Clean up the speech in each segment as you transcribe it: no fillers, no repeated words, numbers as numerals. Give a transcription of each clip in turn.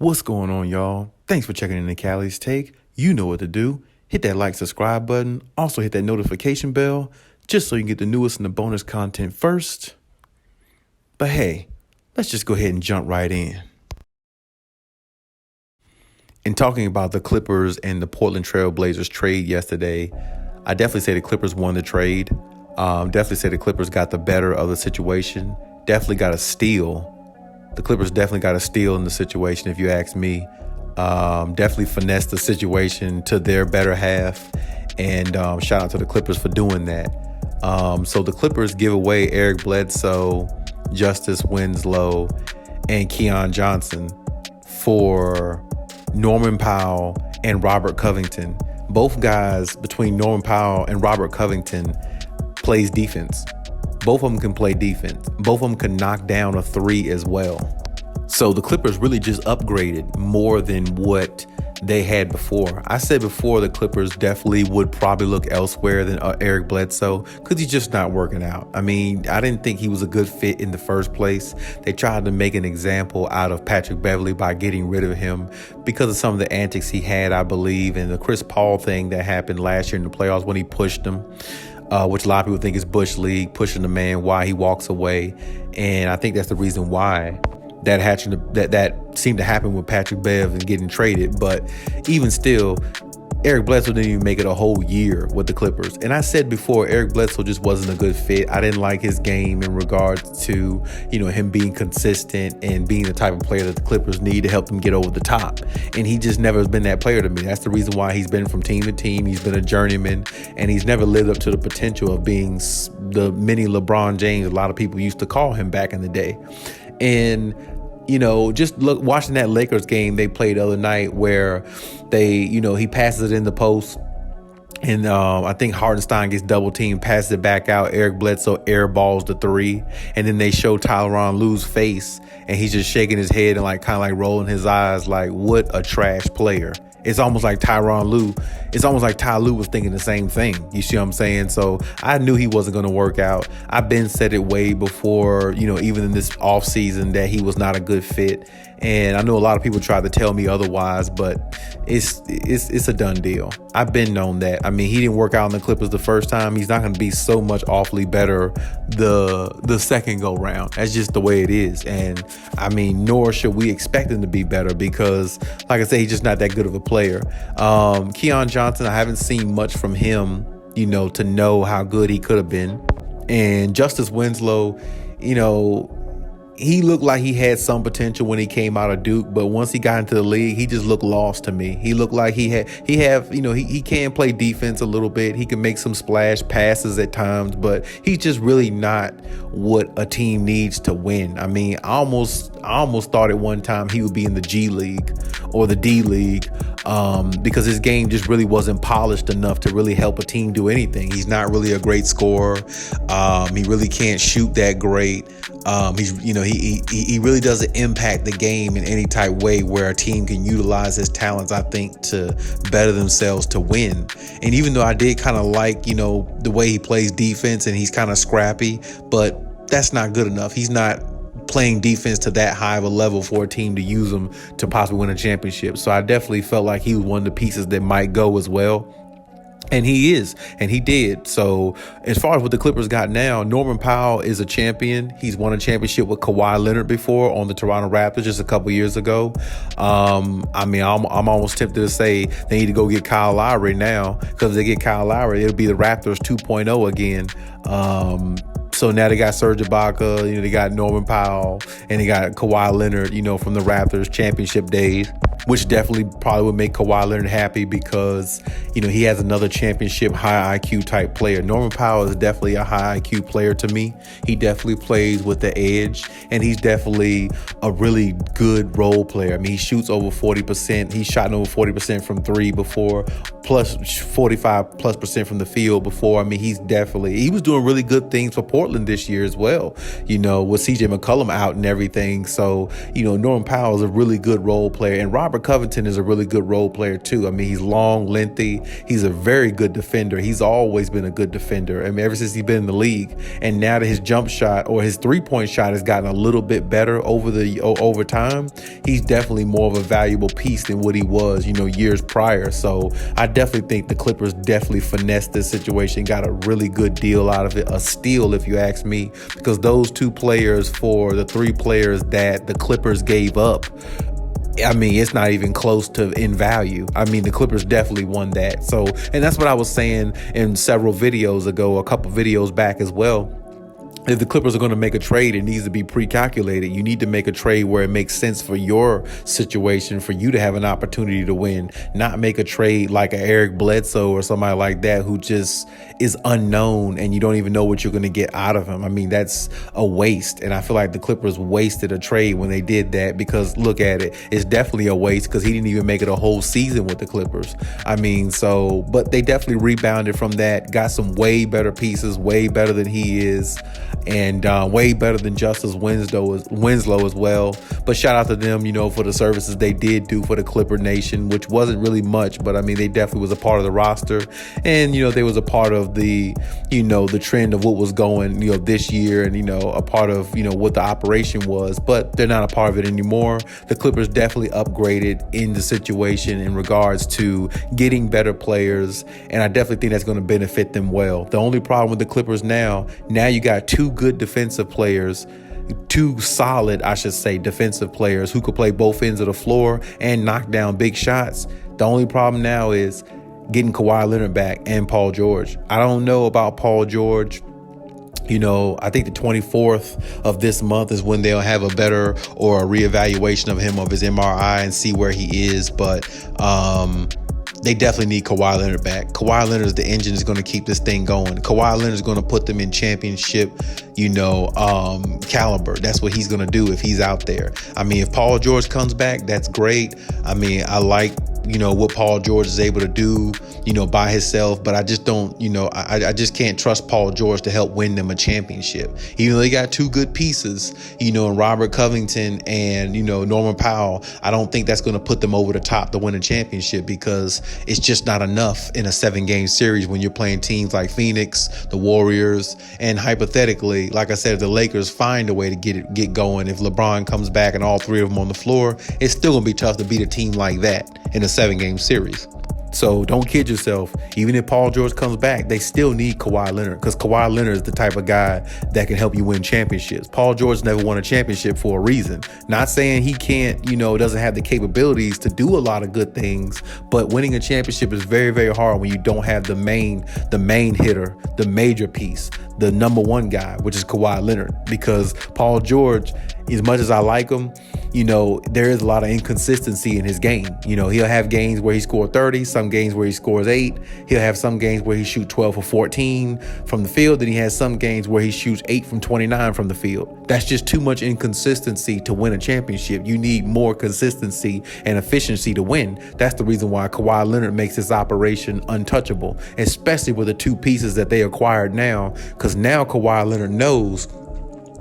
What's going on, y'all? Thanks for checking in the Khaliis Take. You know what to do. Hit that like, subscribe button. Also hit that notification bell just so you can get the newest and the bonus content first. But hey, let's just go ahead and jump right in. In talking about the Clippers and the Portland Trailblazers trade yesterday, I definitely say the Clippers won the trade. Definitely say the Clippers got the better of the situation. Definitely got a steal. The Clippers definitely got a steal in the situation, if you ask me. Definitely finessed the situation to their better half. And shout out to the Clippers for doing that. So the Clippers give away Eric Bledsoe, Justice Winslow, and Keon Johnson for Norman Powell and Robert Covington. Both guys, between Norman Powell and Robert Covington, plays defense. Both of them can play defense. Both of them can knock down a three as well. So the Clippers really just upgraded more than what they had before. I said before the Clippers definitely would probably look elsewhere than Eric Bledsoe because he's just not working out. I mean, I didn't think he was a good fit in the first place. They tried to make an example out of Patrick Beverley by getting rid of him because of some of the antics he had, I believe, and the Chris Paul thing that happened last year in the playoffs when he pushed him. Which a lot of people think is Bush League, pushing the man while he walks away. And I think that's the reason why that seemed to happen with Patrick Bev and getting traded. But even still, Eric Bledsoe didn't even make it a whole year with the Clippers. And I said before, Eric Bledsoe just wasn't a good fit. I didn't like his game in regards to, him being consistent and being the type of player that the Clippers need to help them get over the top. And he just never has been that player to me. That's the reason why he's been from team to team. He's been a journeyman, and he's never lived up to the potential of being the mini LeBron James a lot of people used to call him back in the day. And just watching that Lakers game they played the other night where he passes it in the post and I think Hardenstein gets double teamed, passes it back out. Eric Bledsoe airballs the three, and then they show Tyronn Lue's face and he's just shaking his head and kind of rolling his eyes like, what a trash player. It's almost like Ty Lue was thinking the same thing. You see what I'm saying? So I knew he wasn't going to work out. I've been said it way before, even in this offseason that he was not a good fit. And I know a lot of people tried to tell me otherwise, but it's a done deal. I've been known that. I mean, he didn't work out in the Clippers the first time. He's not going to be so much awfully better the second go round. That's just the way it is. And I mean, nor should we expect him to be better because, like I said, he's just not that good of a player. Keon Johnson, I haven't seen much from him, to know how good he could have been. And Justice Winslow, he looked like he had some potential when he came out of Duke, but once he got into the league, he just looked lost to me. He looked like he can play defense a little bit. He can make some splash passes at times, but he's just really not what a team needs to win. I mean, I almost thought at one time he would be in the G League or the D League because his game just really wasn't polished enough to really help a team do anything. He's not really a great scorer. He really can't shoot that great. He really doesn't impact the game in any type way where a team can utilize his talents, I think, to better themselves to win. And even though I did kind of like, the way he plays defense and he's kind of scrappy, but that's not good enough. He's not playing defense to that high of a level for a team to use him to possibly win a championship. So I definitely felt like he was one of the pieces that might go as well. And he is, and he did. So as far as what the Clippers got now, Norman Powell is a champion. He's won a championship with Kawhi Leonard before on the Toronto Raptors just a couple years ago. I'm almost tempted to say they need to go get Kyle Lowry now, because if they get Kyle Lowry, it'll be the Raptors 2.0 again. So now they got Serge Ibaka, they got Norman Powell, and they got Kawhi Leonard, from the Raptors championship days, which definitely probably would make Kawhi Leonard happy because, he has another championship high IQ type player. Norman Powell is definitely a high IQ player to me. He definitely plays with the edge, and he's definitely a really good role player. I mean, he shoots over 40%. He's shot over 40% from three before, plus 45+% from the field before. I mean, he was doing really good things for Portland this year as well, with CJ McCollum out and everything. So, Norman Powell is a really good role player. And Robert Robert Covington is a really good role player too. I mean, he's long, lengthy. He's a very good defender. He's always been a good defender. I mean, ever since he's been in the league. And now that his jump shot or his three-point shot has gotten a little bit better over time, he's definitely more of a valuable piece than what he was, years prior. So I definitely think the Clippers definitely finessed this situation, got a really good deal out of it, a steal if you ask me, because those two players for the three players that the Clippers gave up, I mean, it's not even close to in value. I mean, the Clippers definitely won that. So, and that's what I was saying in several videos ago, a couple videos back as well. If the Clippers are going to make a trade, it needs to be pre-calculated. You need to make a trade where it makes sense for your situation, for you to have an opportunity to win, not make a trade like an Eric Bledsoe or somebody like that who just is unknown and you don't even know what you're going to get out of him. I mean, that's a waste. And I feel like the Clippers wasted a trade when they did that, because look at it. It's definitely a waste because he didn't even make it a whole season with the Clippers. I mean, but they definitely rebounded from that, got some way better pieces, way better than he is. And way better than Justice Winslow as well. But shout out to them, for the services they did do for the Clipper Nation, which wasn't really much, but I mean, they definitely was a part of the roster. And, they was a part of the, the trend of what was going, this year, and, a part of, what the operation was. But they're not a part of it anymore. The Clippers definitely upgraded in the situation in regards to getting better players. And I definitely think that's going to benefit them well. The only problem with the Clippers now you got two good defensive players, two solid, I should say, defensive players who could play both ends of the floor and knock down big shots. The only problem now is getting Kawhi Leonard back and Paul George. I don't know about Paul George. I think the 24th of this month is when they'll have a better or a reevaluation of him, of his MRI, and see where he is. But they definitely need Kawhi Leonard back. Kawhi Leonard is the engine that's going to keep this thing going. Kawhi Leonard is going to put them in championship, caliber. That's what he's going to do if he's out there. I mean, if Paul George comes back, that's great. I mean, I like, what Paul George is able to do, by himself. But I just don't, I just can't trust Paul George to help win them a championship. Even though they got two good pieces, in Robert Covington and, Norman Powell, I don't think that's going to put them over the top to win a championship, because it's just not enough in a 7-game series when you're playing teams like Phoenix, the Warriors, and hypothetically, like I said, if the Lakers find a way to get going, if LeBron comes back and all three of them on the floor, it's still going to be tough to beat a team like that in a 7-game series. So don't kid yourself. Even if Paul George comes back, they still need Kawhi Leonard, because Kawhi Leonard is the type of guy that can help you win championships. Paul George never won a championship for a reason. Not saying he can't, doesn't have the capabilities to do a lot of good things, but winning a championship is very, very hard when you don't have the main hitter, the major piece, the number one guy, which is Kawhi Leonard. Because Paul George, as much as I like him, there is a lot of inconsistency in his game. He'll have games where he scores 30, some games where he scores 8. He'll have some games where he shoots 12 or 14 from the field. Then he has some games where he shoots 8 from 29 from the field. That's just too much inconsistency to win a championship. You need more consistency and efficiency to win. That's the reason why Kawhi Leonard makes this operation untouchable, especially with the two pieces that they acquired now, because now Kawhi Leonard knows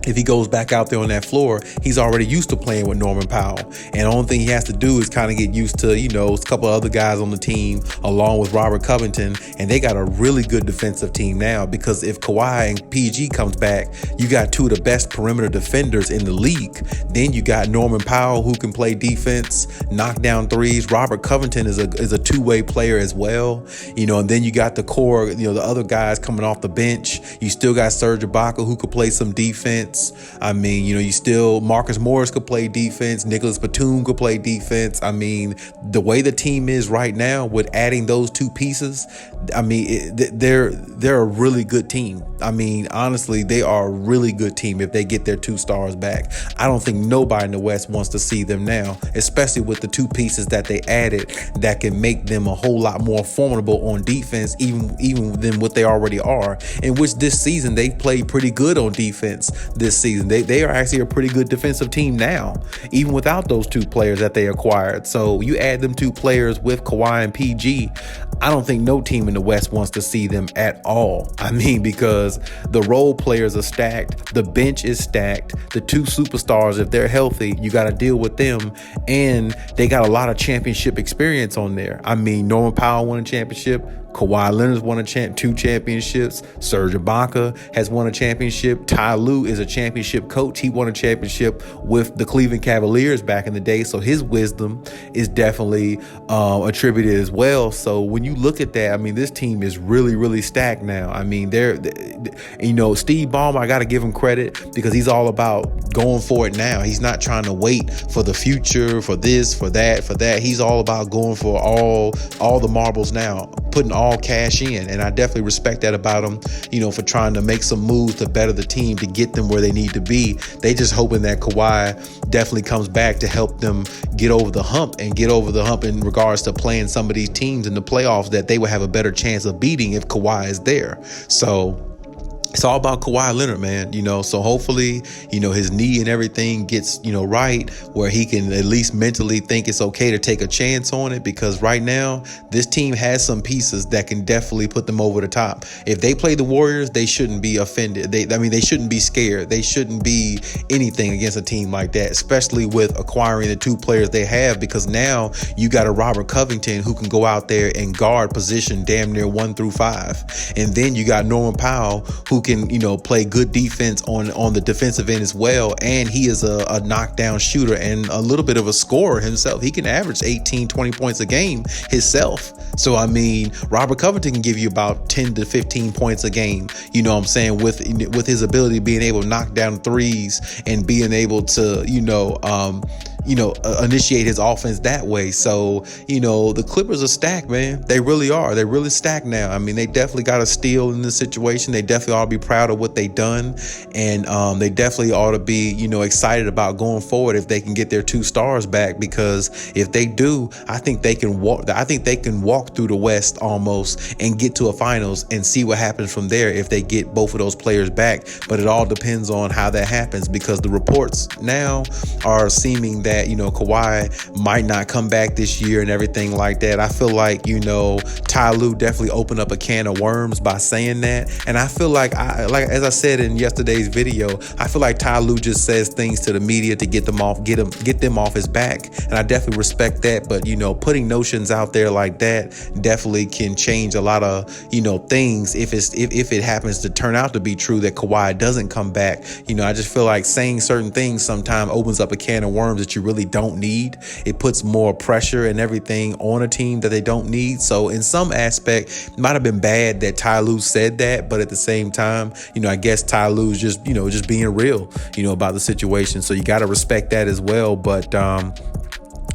if he goes back out there on that floor, he's already used to playing with Norman Powell. And the only thing he has to do is kind of get used to, a couple of other guys on the team along with Robert Covington. And they got a really good defensive team now, because if Kawhi and PG comes back, you got two of the best perimeter defenders in the league. Then you got Norman Powell, who can play defense, knock down threes. Robert Covington is a two-way player as well. And then you got the core, the other guys coming off the bench. You still got Serge Ibaka, who could play some defense. I mean, you still, Marcus Morris could play defense. Nicholas Batum could play defense. I mean, the way the team is right now with adding those two pieces, I mean, they're a really good team. I mean, honestly, they are a really good team if they get their two stars back. I don't think nobody in the West wants to see them now, especially with the two pieces that they added that can make them a whole lot more formidable on defense, even than what they already are, in which this season they've played pretty good on defense. this season. They are actually a pretty good defensive team now, even without those two players that they acquired. So you add them two players with Kawhi and PG, I don't think no team in the West wants to see them at all. I mean, because the role players are stacked, the bench is stacked, the two superstars, if they're healthy, you got to deal with them, and they got a lot of championship experience on there. I mean, Norman Powell won a championship, Kawhi Leonard's won two championships. Serge Ibaka has won a championship. Ty Lue is a championship coach. He won a championship with the Cleveland Cavaliers back in the day. So his wisdom is definitely attributed as well. So when you look at that, I mean, this team is really, really stacked now. I mean, Steve Ballmer, I got to give him credit because he's all about going for it now. He's not trying to wait for the future, for this, for that, for that. He's all about going for all the marbles now, putting all cash in, and I definitely respect that about him, for trying to make some moves to better the team, to get them where they need to be. They just hoping that Kawhi definitely comes back to help them get over the hump in regards to playing some of these teams in the playoffs that they would have a better chance of beating if Kawhi is there. So it's all about Kawhi Leonard, man, so hopefully, his knee and everything gets, right, where he can at least mentally think it's okay to take a chance on it, because right now this team has some pieces that can definitely put them over the top. If they play the Warriors, they shouldn't be offended. They shouldn't be scared. They shouldn't be anything against a team like that, especially with acquiring the two players they have, because now you got a Robert Covington who can go out there and guard position damn near 1 through 5. And then you got Norman Powell who can, play good defense on the defensive end as well. And he is a knockdown shooter and a little bit of a scorer himself. He can average 18, 20 points a game himself. So, I mean, Robert Covington can give you about 10 to 15 points a game, with his ability being able to knock down threes and being able to, initiate his offense that way. So, the Clippers are stacked, man. They really are. They're really stacked now. I mean, they definitely got a steal in this situation. They definitely ought to be proud of what they've done. And they definitely ought to be, excited about going forward if they can get their two stars back, because if they do, I think they can walk through the West almost and get to a finals and see what happens from there if they get both of those players back. But it all depends on how that happens, because the reports now are seeming that, Kawhi might not come back this year and everything like that. I feel like, Ty Lue definitely opened up a can of worms by saying that. And I feel like, as I said in yesterday's video, I feel like Ty Lue just says things to the media to get them off his back. And I definitely respect that. But, putting notions out there like that definitely can change a lot of, things if it happens to turn out to be true that Kawhi doesn't come back. I just feel like saying certain things sometimes opens up a can of worms that you really don't need. It puts more pressure and everything on a team that they don't need. So in some aspect, it might have been bad that Ty Lue said that, but at the same time, I guess Ty Lue's just being real, about the situation. So you got to respect that as well. But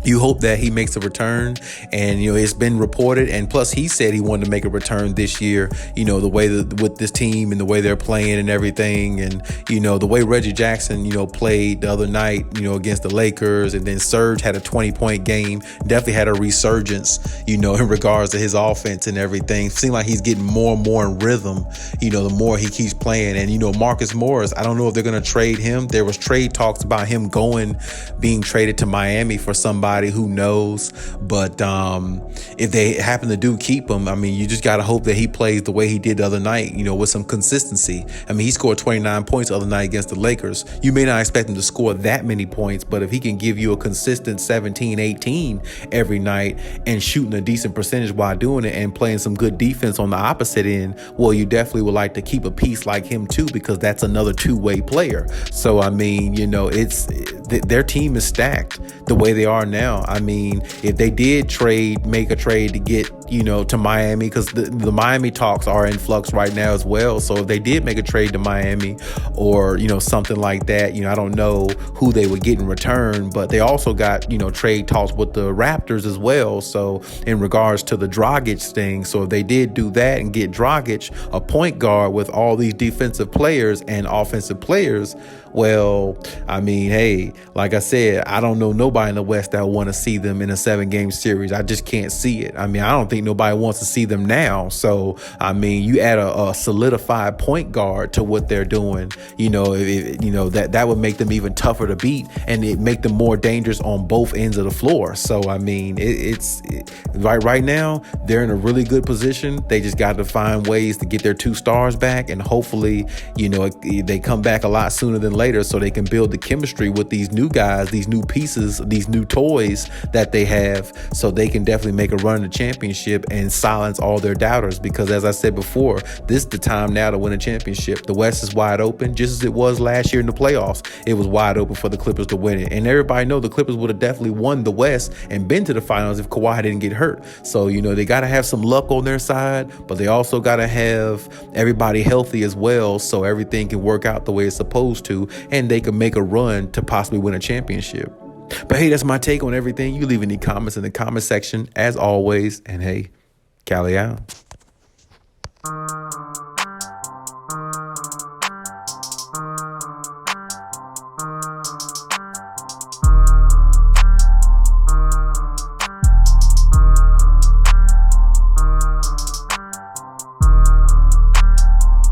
you hope that he makes a return, and it's been reported, and plus he said he wanted to make a return this year, the way that with this team and the way they're playing and everything, and the way Reggie Jackson played the other night against the Lakers, and then Serge had a 20-point game, definitely had a resurgence in regards to his offense and everything. Seems like he's getting more and more in rhythm the more he keeps playing. And Marcus Morris, I don't know if they're going to trade him. There was trade talks about him being traded to Miami for somebody, who knows. But if they happen to keep him, I mean, you just got to hope that he plays the way he did the other night, with some consistency. I mean, he scored 29 points the other night against the Lakers. You may not expect him to score that many points, but if he can give you a consistent 17, 18 every night and shooting a decent percentage while doing it and playing some good defense on the opposite end, well, you definitely would like to keep a piece like him too, because that's another two-way player. So, I mean, their team is stacked the way they are now. I mean, if they did make a trade to get, to Miami, because the Miami talks are in flux right now as well. So if they did make a trade to Miami or, something like that, I don't know who they would get in return, but they also got, trade talks with the Raptors as well. So in regards to the Dragic thing, so if they did do that and get Dragic, a point guard with all these defensive players and offensive players, well, I mean, hey, like I said, I don't know nobody in the West that want to see them in a 7-game series. I just can't see it. I mean, I don't think think nobody wants to see them now. So, I mean, you add a solidified point guard to what they're doing, that would make them even tougher to beat, and it make them more dangerous on both ends of the floor. So, I mean, right now, they're in a really good position. They just got to find ways to get their 2 stars back, and hopefully, they come back a lot sooner than later so they can build the chemistry with these new guys, these new pieces, these new toys that they have, so they can definitely make a run in the championship and silence all their doubters. Because as I said before, this is the time now to win a championship. The West is wide open, just as it was last year in the playoffs. It was wide open for the Clippers to win it. And everybody know the Clippers would have definitely won the West and been to the finals if Kawhi didn't get hurt. So, they got to have some luck on their side, but they also got to have everybody healthy as well, so everything can work out the way it's supposed to, and they can make a run to possibly win a championship. But hey, that's my take on everything. You leave any comments in the comment section as always. And hey, Khaliis out.